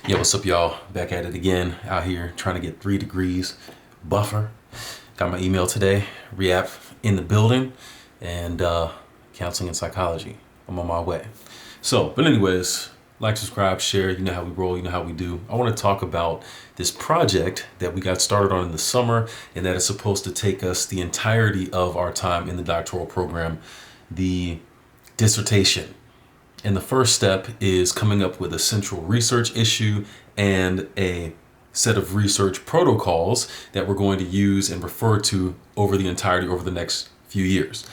Yo, what's up, y'all? Back at it again, out here trying to get 3 degrees buffer. Got my email today, Reapp in the building, and counseling and psychology. I'm on my way. But anyways, like, subscribe, share. You know how we roll, you know how we do. I want to talk about this project that we got started on in the summer, and that is supposed to take us the entirety of our time in the doctoral program, the dissertation. And the first step is coming up with a central research issue and a set of research protocols that we're going to use and refer to over the next few years.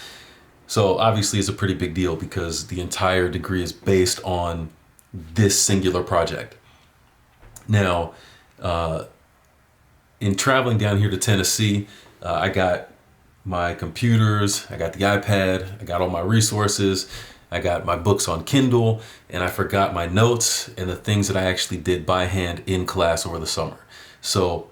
So obviously it's a pretty big deal because the entire degree is based on this singular project. Now, in traveling down here to Tennessee, I got my computers, I got the iPad, I got all my resources, I got my books on Kindle, and I forgot my notes and the things that I actually did by hand in class over the summer. So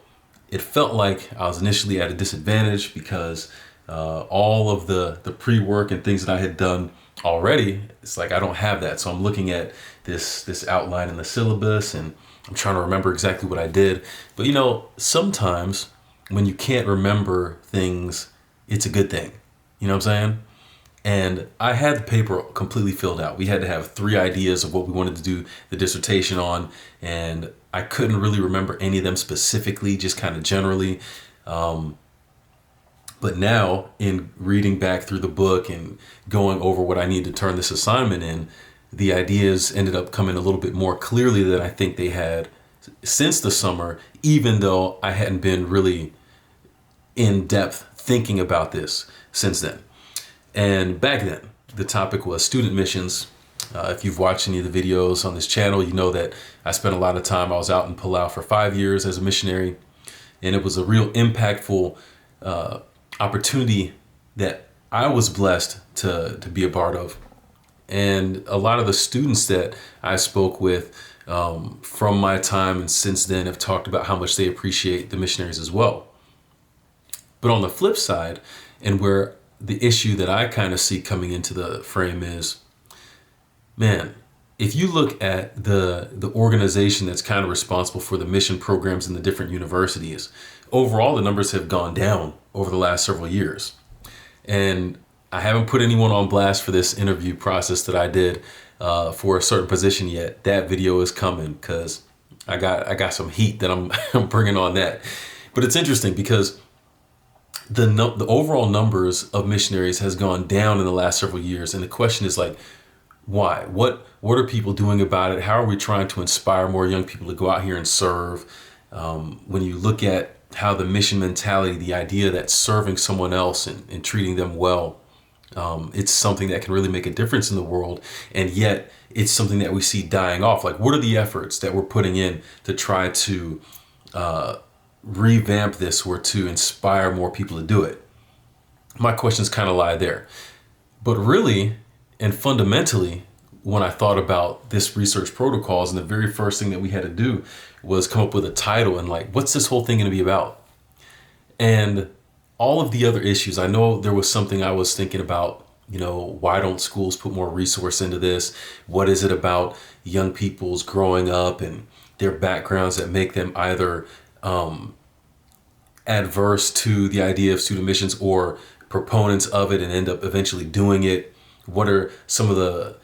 it felt like I was initially at a disadvantage because all of the pre-work and things that I had done already, it's like I don't have that. So I'm looking at this outline in the syllabus and I'm trying to remember exactly what I did. But sometimes when you can't remember things, it's a good thing. You know what I'm saying? And I had the paper completely filled out. We had to have 3 ideas of what we wanted to do the dissertation on, and I couldn't really remember any of them specifically, just kind of generally. But now, in reading back through the book and going over what I need to turn this assignment in, the ideas ended up coming a little bit more clearly than I think they had since the summer, even though I hadn't been really in depth thinking about this since then. And back then, the topic was student missions. If you've watched any of the videos on this channel, you know that I spent a lot of time. I was out in Palau for 5 years as a missionary, and it was a real impactful opportunity that I was blessed to be a part of. And a lot of the students that I spoke with from my time and since then have talked about how much they appreciate the missionaries as well. But on the flip side, and where the issue that I kind of see coming into the frame is, man, if you look at the organization that's kind of responsible for the mission programs in the different universities, overall the numbers have gone down over the last several years. And I haven't put anyone on blast for this interview process that I did for a certain position yet. That video is coming because I got some heat that I'm bringing on that. But it's interesting because the overall numbers of missionaries has gone down in the last several years. And the question is like, why? What are people doing about it? How are we trying to inspire more young people to go out here and serve? When you look at how the mission mentality, the idea that serving someone else and treating them well, it's something that can really make a difference in the world. And yet it's something that we see dying off. Like, what are the efforts that we're putting in to try to revamp this or to inspire more people to do it? My questions kind of lie there. But really and fundamentally, when I thought about this research protocols, and the very first thing that we had to do was come up with a title and like, what's this whole thing going to be about? And all of the other issues, I know there was something I was thinking about, why don't schools put more resource into this? What is it about young people's growing up and their backgrounds that make them either adverse to the idea of student missions or proponents of it and end up eventually doing it? What are some of the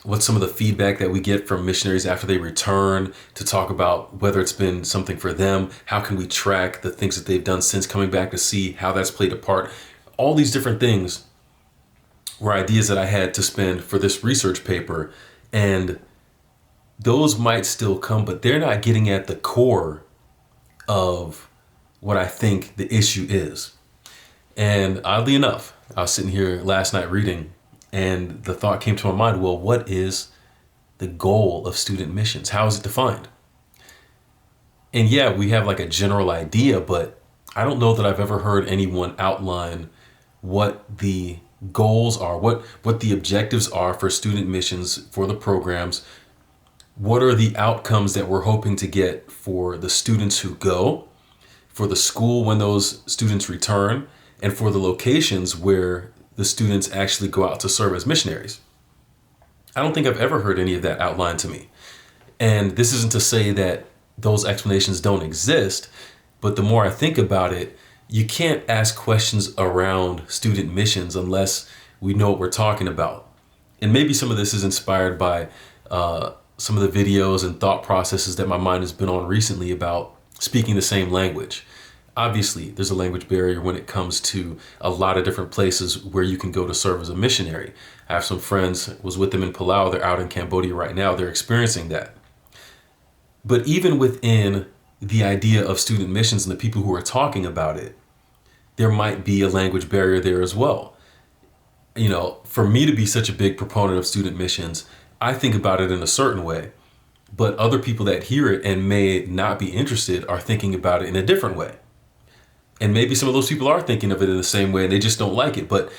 what's some of the feedback that we get from missionaries after they return to talk about whether it's been something for them? How can we track the things that they've done since coming back to see how that's played a part? All these different things were ideas that I had to spend for this research paper, and those might still come, but they're not getting at the core of what I think the issue is. And oddly enough, I was sitting here last night reading, and the thought came to my mind, well, what is the goal of student missions? How is it defined? And yeah, we have like a general idea, but I don't know that I've ever heard anyone outline what the goals are, what the objectives are for student missions, for the programs. What are the outcomes that we're hoping to get for the students who go, for the school when those students return, and for the locations where the students actually go out to serve as missionaries? I don't think I've ever heard any of that outlined to me. And this isn't to say that those explanations don't exist, but the more I think about it, you can't ask questions around student missions unless we know what we're talking about. And maybe some of this is inspired by some of the videos and thought processes that my mind has been on recently about speaking the same language. Obviously, there's a language barrier when it comes to a lot of different places where you can go to serve as a missionary. I have some friends, was with them in Palau, they're out in Cambodia right now, they're experiencing that. But even within the idea of student missions and the people who are talking about it, there might be a language barrier there as well. You know, for me to be such a big proponent of student missions, I think about it in a certain way, but other people that hear it and may not be interested are thinking about it in a different way. And maybe some of those people are thinking of it in the same way and they just don't like it. But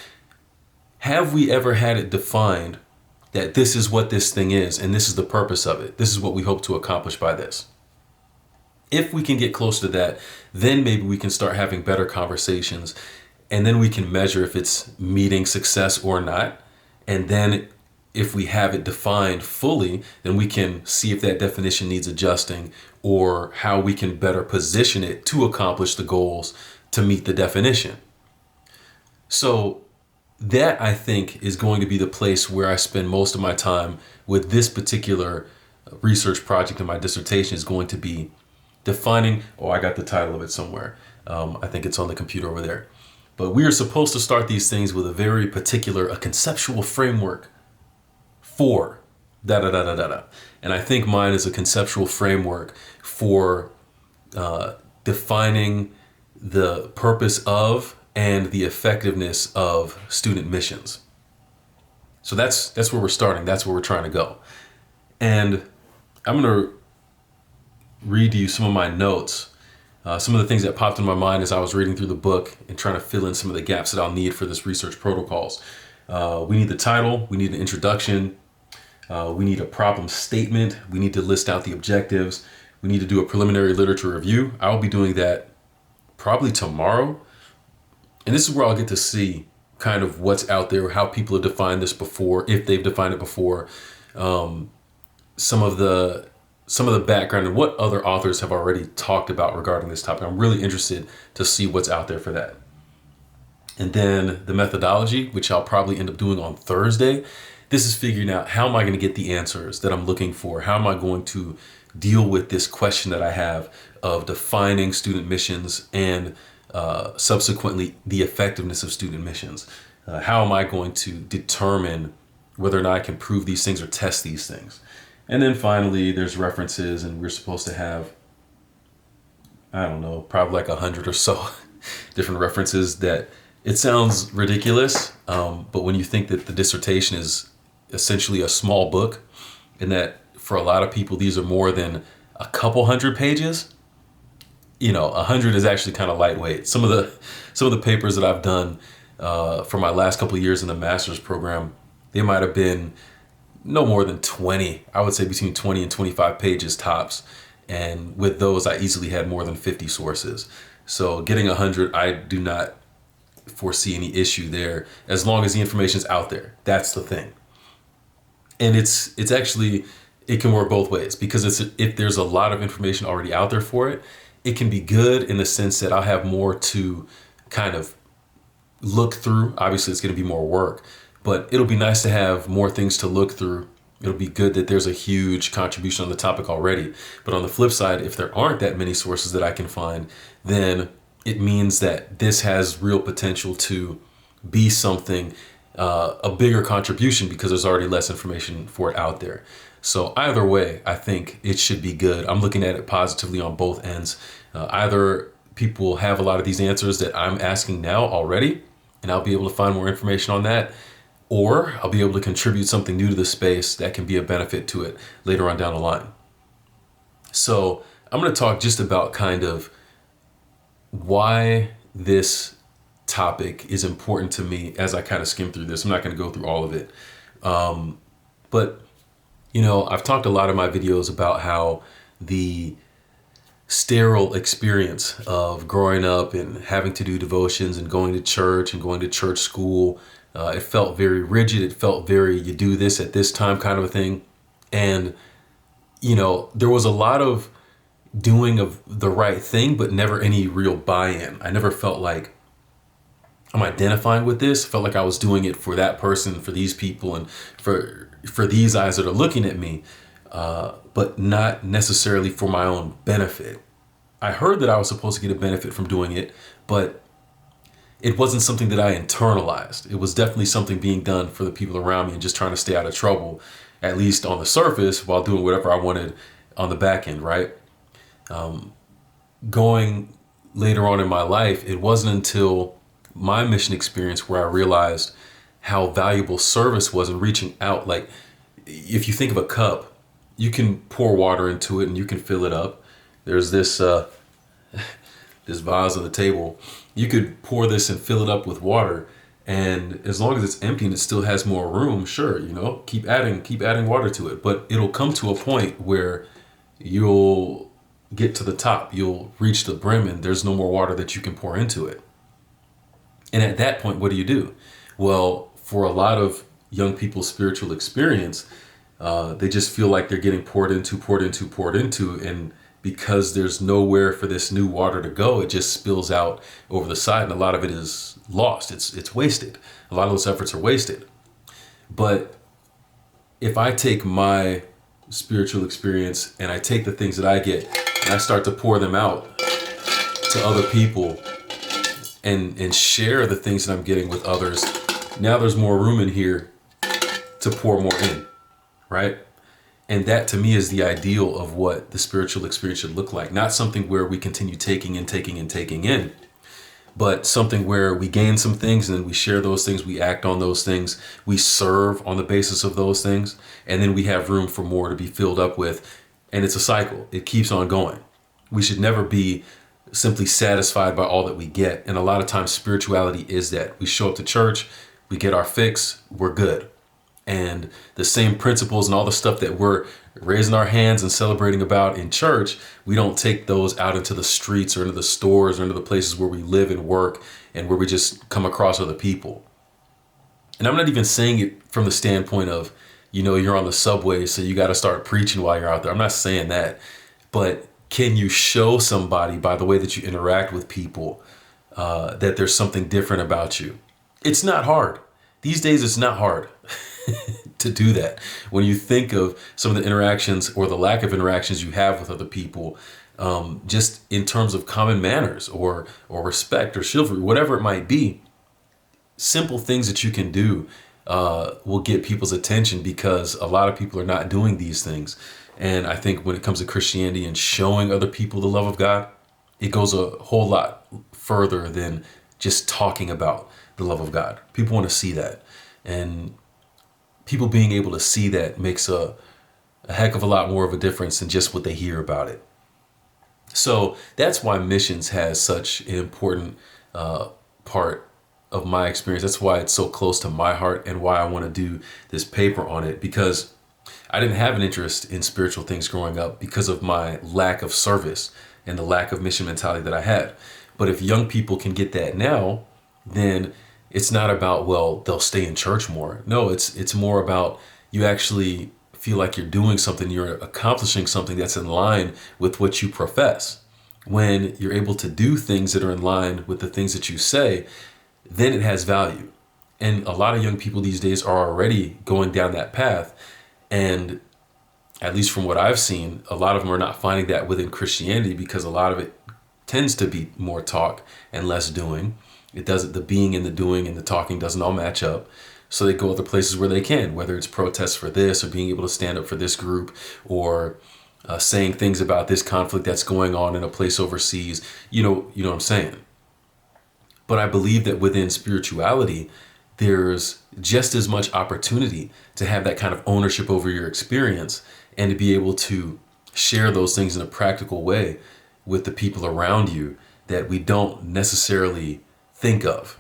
have we ever had it defined that this is what this thing is and this is the purpose of it? This is what we hope to accomplish by this. If we can get close to that, then maybe we can start having better conversations, and then we can measure if it's meeting success or not. And then if we have it defined fully, then we can see if that definition needs adjusting or how we can better position it to accomplish the goals to meet the definition. So that, I think, is going to be the place where I spend most of my time with this particular research project, and my dissertation is going to be defining, I got the title of it somewhere. I think it's on the computer over there. But we are supposed to start these things with a very particular, a conceptual framework for da-da-da-da-da-da. And I think mine is a conceptual framework for defining the purpose of and the effectiveness of student missions. So that's where we're starting. That's where we're trying to go. And I'm going to read you some of my notes, some of the things that popped in my mind as I was reading through the book and trying to fill in some of the gaps that I'll need for this research protocols. We need the title, we need an introduction, we need a problem statement, we need to list out the objectives, we need to do a preliminary literature review. I will be doing that probably tomorrow. And this is where I'll get to see kind of what's out there, how people have defined this before, if they've defined it before, some of the background and what other authors have already talked about regarding this topic. I'm really interested to see what's out there for that. And then the methodology, which I'll probably end up doing on Thursday. This is figuring out, how am I going to get the answers that I'm looking for? How am I going to deal with this question that I have of defining student missions and subsequently the effectiveness of student missions? How am I going to determine whether or not I can prove these things or test these things? And then finally, there's references, and we're supposed to have, I don't know, probably like 100 or so different references. That it sounds ridiculous, but when you think that the dissertation is essentially a small book, and that for a lot of people these are more than a couple hundred pages, 100 is actually kind of lightweight. Some of the papers that I've done for my last couple of years in the master's program, they might have been no more than 20. I would say between 20 and 25 pages tops. And with those, I easily had more than 50 sources. So getting 100, I do not foresee any issue there as long as the information's out there. That's the thing. And it's actually, it can work both ways, because if there's a lot of information already out there for it, it can be good in the sense that I'll have more to kind of look through. Obviously, it's going to be more work, but it'll be nice to have more things to look through. It'll be good that there's a huge contribution on the topic already. But on the flip side, if there aren't that many sources that I can find, then it means that this has real potential to be something, a bigger contribution, because there's already less information for it out there. So either way, I think it should be good. I'm looking at it positively on both ends. Either people have a lot of these answers that I'm asking now already, and I'll be able to find more information on that, or I'll be able to contribute something new to the space that can be a benefit to it later on down the line. So I'm going to talk just about kind of why this topic is important to me as I kind of skim through this. I'm not going to go through all of it. But, I've talked a lot in my videos about how the sterile experience of growing up and having to do devotions and going to church and going to church school, it felt very rigid. It felt very, you do this at this time kind of a thing. And there was a lot of doing of the right thing, but never any real buy-in. I never felt like I'm identifying with this. I felt like I was doing it for that person, for these people, and for these eyes that are looking at me, but not necessarily for my own benefit. I heard that I was supposed to get a benefit from doing it, but it wasn't something that I internalized. It was definitely something being done for the people around me and just trying to stay out of trouble, at least on the surface, while doing whatever I wanted on the back end, right? Going later on in my life, it wasn't until my mission experience where I realized how valuable service was in reaching out. Like, if you think of a cup, you can pour water into it and you can fill it up. There's this this vase on the table. You could pour this and fill it up with water, and as long as it's empty and it still has more room, sure, keep adding water to it. But it'll come to a point where you'll get to the top, you'll reach the brim, and there's no more water that you can pour into it. And at that point, what do? Well, for a lot of young people's spiritual experience, they just feel like they're getting poured into, and because there's nowhere for this new water to go, it just spills out over the side, and a lot of it is lost. It's wasted. A lot of those efforts are wasted. But if I take my spiritual experience and I take the things that I get and I start to pour them out to other people and share the things that I'm getting with others, now there's more room in here to pour more in, right? And that, to me, is the ideal of what the spiritual experience should look like. Not something where we continue taking in, but something where we gain some things and then we share those things, we act on those things, we serve on the basis of those things, and then we have room for more to be filled up with. And it's a cycle. It keeps on going. We should never be simply satisfied by all that we get. And a lot of times spirituality is that. We show up to church, we get our fix, we're good. And the same principles and all the stuff that we're raising our hands and celebrating about in church, we don't take those out into the streets or into the stores or into the places where we live and work and where we just come across other people. And I'm not even saying it from the standpoint of, you're on the subway, so you got to start preaching while you're out there. I'm not saying that. But can you show somebody by the way that you interact with people that there's something different about you? It's not hard. These days, it's not hard to do that. When you think of some of the interactions or the lack of interactions you have with other people, just in terms of common manners or respect or chivalry, whatever it might be, simple things that you can do will get people's attention, because a lot of people are not doing these things. And I think when it comes to Christianity and showing other people the love of God, it goes a whole lot further than just talking about the love of God. People want to see that. And people being able to see that makes a heck of a lot more of a difference than just what they hear about it. So that's why missions has such an important part of my experience. That's why it's so close to my heart and why I want to do this paper on it, because I didn't have an interest in spiritual things growing up because of my lack of service and the lack of mission mentality that I had. But if young people can get that now, then it's not about, well, they'll stay in church more. No, it's more about you actually feel like you're doing something, you're accomplishing something that's in line with what you profess. When you're able to do things that are in line with the things that you say, then it has value. And a lot of young people these days are already going down that path. And at least from what I've seen, a lot of them are not finding that within Christianity, because a lot of it tends to be more talk and less doing. The being and the doing and the talking doesn't all match up. So they go other places where they can, whether it's protests for this or being able to stand up for this group or saying things about this conflict that's going on in a place overseas. You know what I'm saying? But I believe that within spirituality, there's just as much opportunity to have that kind of ownership over your experience and to be able to share those things in a practical way with the people around you that we don't necessarily think of.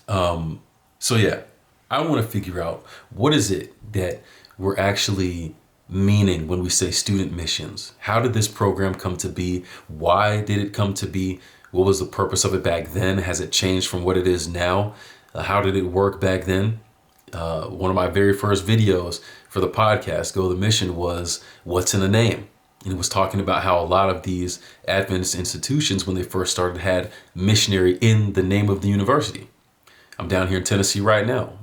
So yeah, I want to figure out, what is it that we're actually meaning when we say student missions? How did this program come to be? Why did it come to be? What was the purpose of it back then? Has it changed from what it is now? How did it work back then? One of my very first videos for the podcast, Go the Mission, was what's in a name. And it was talking about how a lot of these Adventist institutions, when they first started, had missionary in the name of the university. I'm down here in Tennessee right now.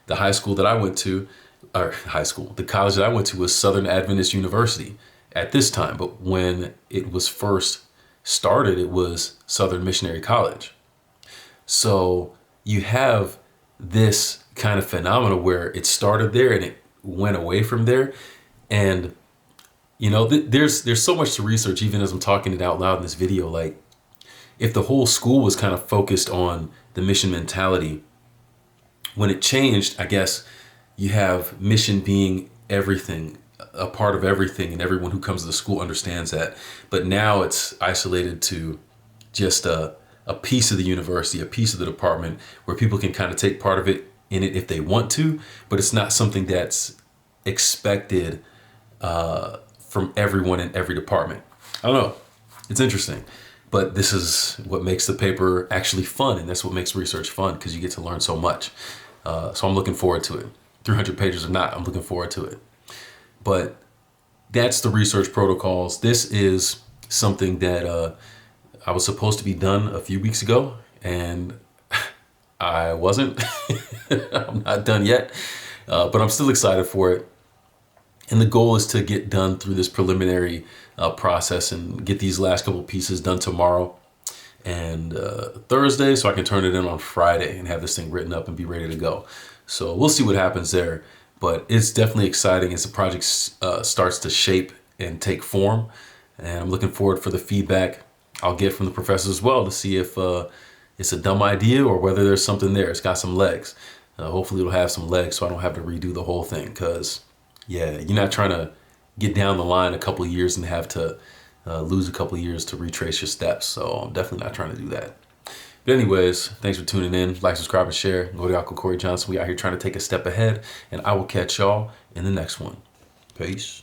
The high school that I went to, the college that I went to was Southern Adventist University at this time. But when it was first started, it was Southern Missionary College. So you have this kind of phenomena where it started there and it went away from there. And, you know, there's so much to research, even as I'm talking it out loud in this video. Like, if the whole school was kind of focused on the mission mentality, when it changed, I guess you have mission being everything, a part of everything, and everyone who comes to the school understands that. But now it's isolated to just a piece of the university, a piece of the department, where people can kind of take part of it in it if they want to, but it's not something that's expected from everyone in every department. I don't know. It's interesting. But this is what makes the paper actually fun, and that's what makes research fun, because you get to learn so much. So I'm looking forward to it. 300 pages or not, I'm looking forward to it. But that's the research protocols. This is something that I was supposed to be done a few weeks ago, and I wasn't. I'm not done yet, but I'm still excited for it. And the goal is to get done through this preliminary process and get these last couple pieces done tomorrow and Thursday, so I can turn it in on Friday and have this thing written up and be ready to go. So we'll see what happens there. But it's definitely exciting as the project starts to shape and take form. And I'm looking forward for the feedback I'll get from the professors as well to see if it's a dumb idea or whether there's something there. It's got some legs. Hopefully it'll have some legs so I don't have to redo the whole thing, because yeah, you're not trying to get down the line a couple of years and have to lose a couple of years to retrace your steps. So I'm definitely not trying to do that. But anyways, thanks for tuning in. Like, subscribe, and share. Go to Uncle Corey Johnson. We out here trying to take a step ahead, and I will catch y'all in the next one. Peace.